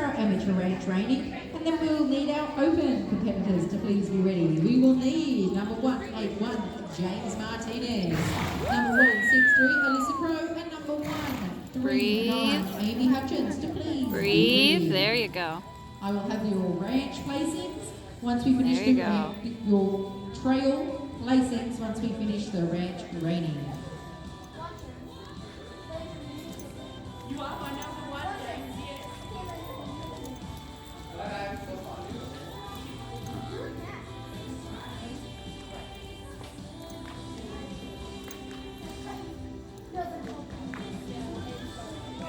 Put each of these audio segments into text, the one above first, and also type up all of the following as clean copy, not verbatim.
our amateur ranch Reining, and then we'll need our open competitors to please be ready. We will need number 181, James Martinez, number 163, Alyssa Crow, and number 139, Amy Hutchins to please Breathe. be ready. There you go. I will have your ranch placings once we finish your trail placings once we finish the ranch Reining. You are my number 1, James, yes.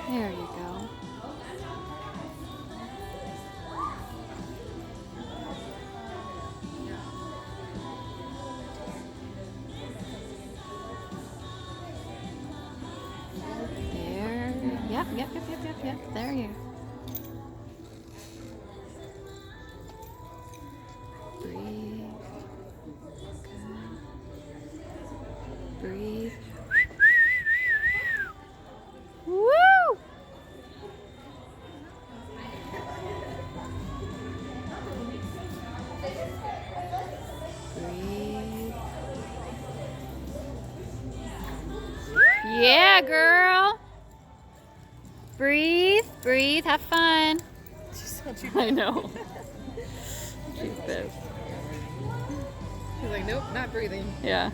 There you go. Yep. There you go. Breathe. Good. Breathe. Woo! Breathe. Yeah, girl. Breathe, have fun. I know. She's pissed. She's like, nope, not breathing. Yeah.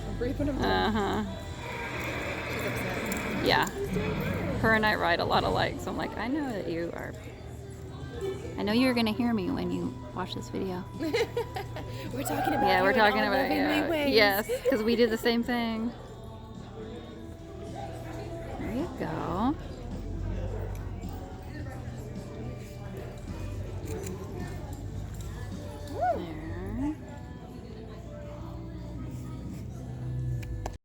I'm breathing. Uh-huh. She's upset. Yeah. Her and I ride a lot alike, so I'm like, I know that you are. I know you're gonna hear me when you watch this video. We're talking about Yeah, we're talking in all about loving ways. Yes, because we did the same thing. There you go.